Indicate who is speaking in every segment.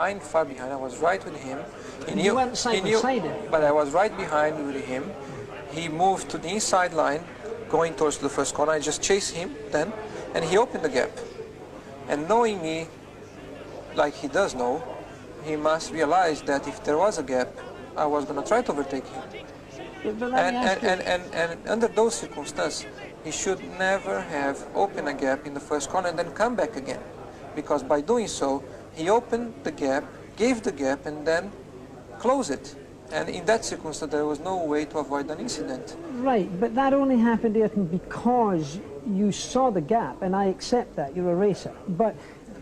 Speaker 1: Far behind, I was right with him.
Speaker 2: You weren't side by side.
Speaker 1: But I was right behind with him. He moved to the inside line, going towards the first corner. I just chased him then, and he opened the gap. And knowing me, like he does know, he must realize that if there was a gap, I was going to try to overtake him. And under those circumstances, he should never have opened a gap in the first corner and then come back again. Because by doing so, he opened the gap, gave the gap, and then closed it. And in that circumstance, there was no way to avoid an incident.
Speaker 2: Right, but that only happened, Ayrton, because you saw the gap, and I accept that, you're a racer. But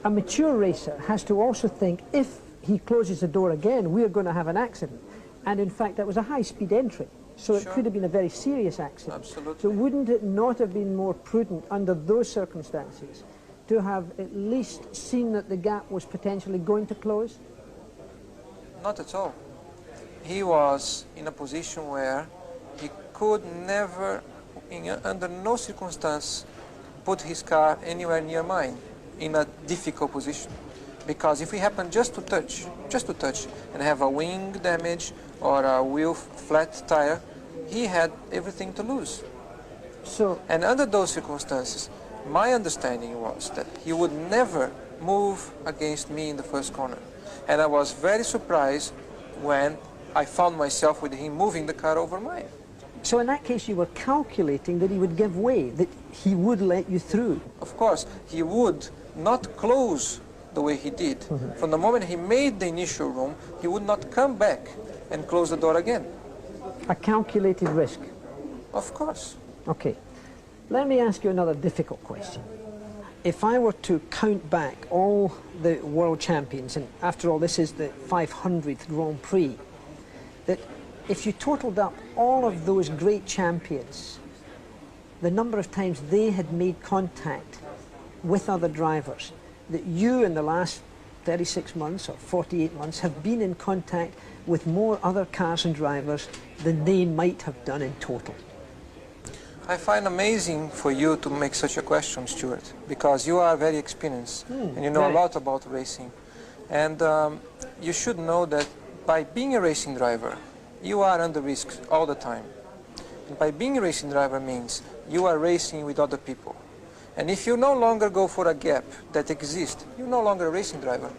Speaker 2: a mature racer has to also think, if he closes the door again, we're going to have an accident. And in fact, that was a high-speed entry, so it could have been a very serious accident.
Speaker 1: Absolutely.
Speaker 2: So wouldn't it not have been more prudent under those circumstances to have at least seen that the gap was potentially going to close?
Speaker 1: Not at all. He was in a position where he could never, under no circumstance, put his car anywhere near mine in a difficult position. Because if we happen just to touch, and have a wing damage or a wheel flat tire, he had everything to lose. And under those circumstances, my understanding was that he would never move against me in the first corner. And I was very surprised when I found myself with him moving the car over mine.
Speaker 2: So in that case, you were calculating that he would give way, that he would let you through?
Speaker 1: Of course, he would not close the way he did. From the moment he made the initial room, he would not come back and close the door again.
Speaker 2: A calculated risk?
Speaker 1: Of course.
Speaker 2: Okay. Let me ask you another difficult question. If I were to count back all the world champions, and after all this is the 500th Grand Prix, that if you totaled up all of those great champions, the number of times they had made contact with other drivers, that you in the last 36 months or 48 months have been in contact with more other cars and drivers than they might have done in total.
Speaker 1: I find amazing for you to make such a question, Stuart, because you are very experienced and you know a lot about racing. And you should know that by being a racing driver, you are under risk all the time. And by being a racing driver means you are racing with other people. And if you no longer go for a gap that exists, you're no longer a racing driver,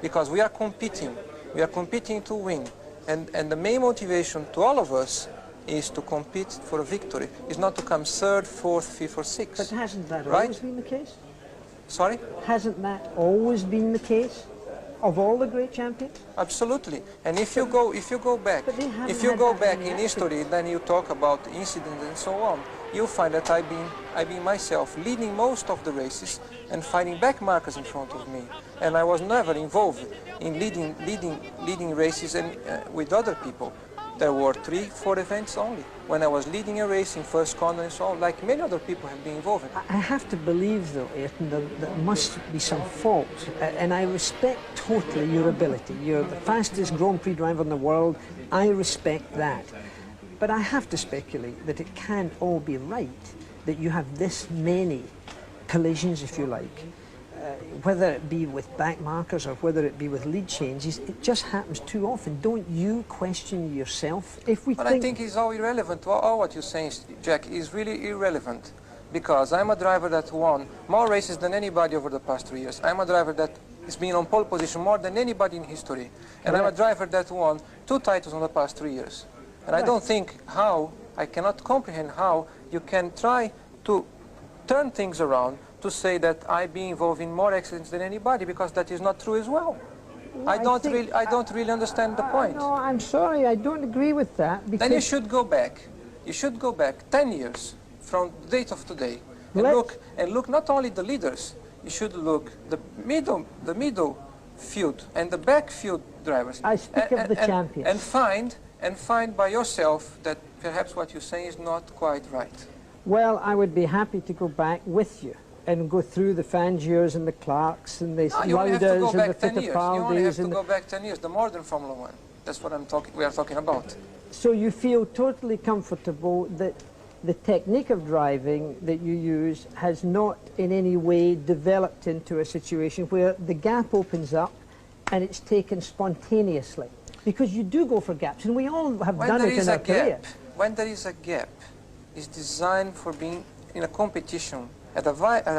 Speaker 1: because we are competing. We are competing to win. And the main motivation to all of us is to compete for a victory. It's not to come third, fourth, fifth, or sixth.
Speaker 2: But hasn't that always been the case?
Speaker 1: Sorry?
Speaker 2: Hasn't that always been the case of all the great champions?
Speaker 1: Absolutely. And if you go back in history, then you talk about incidents and so on, you'll find that I've been myself leading most of the races and finding back markers in front of me. And I was never involved in leading races and with other people. There were 3, 4 events only when I was leading a race in first corner and so on, like many other people have been involved.
Speaker 2: I have to believe, though, Ayrton, that there must be some fault, and I respect totally your ability. You're the fastest Grand Prix driver in the world. I respect that. But I have to speculate that it can't all be right, that you have this many collisions, if you like. Whether it be with back markers or whether it be with lead changes, it just happens too often. Don't you question yourself?
Speaker 1: I think it's all irrelevant. All what you're saying, Jack, is really irrelevant. Because I'm a driver that won more races than anybody over the past 3 years. I'm a driver that has been on pole position more than anybody in history. And I'm a driver that won 2 titles in the past 3 years. And I don't think I cannot comprehend how you can try to turn things around to say that I've been involved in more accidents than anybody, because that is not true as well. I don't really understand the point.
Speaker 2: No, I'm sorry, I don't agree with that.
Speaker 1: Then you should go back. You should go back 10 years from the date of today and look not only the leaders. You should look the middle field and the back field drivers.
Speaker 2: I speak of the champions.
Speaker 1: And find by yourself that perhaps what you're saying is not quite right.
Speaker 2: Well, I would be happy to go back with you and go through the Fangiers and the Clarks and the Lauders and the Fittipaldis.
Speaker 1: You only have to go back 10 years, the modern Formula One. That's what we are talking about.
Speaker 2: So you feel totally comfortable that the technique of driving that you use has not in any way developed into a situation where the gap opens up and it's taken spontaneously. Because you do go for gaps, and we all have done it in our career.
Speaker 1: When there is a gap, it's designed for being in a competition at a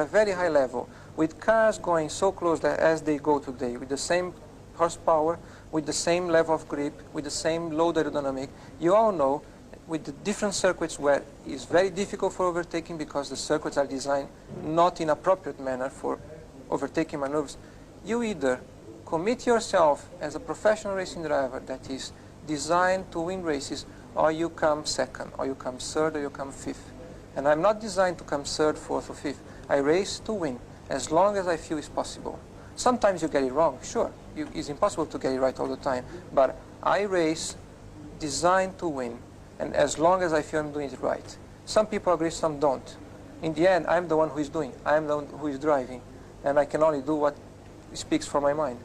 Speaker 1: very high level, with cars going so close as they go today, with the same horsepower, with the same level of grip, with the same load aerodynamic. You all know, with the different circuits where it's very difficult for overtaking because the circuits are designed not in appropriate manner for overtaking maneuvers, you either commit yourself as a professional racing driver that is designed to win races, or you come second, or you come third, or you come fifth. And I'm not designed to come third, fourth, or fifth. I race to win, as long as I feel it's possible. Sometimes you get it wrong, sure. It's impossible to get it right all the time. But I race designed to win, and as long as I feel I'm doing it right. Some people agree, some don't. In the end, I'm the one who is doing. I'm the one who is driving. And I can only do what speaks from my mind.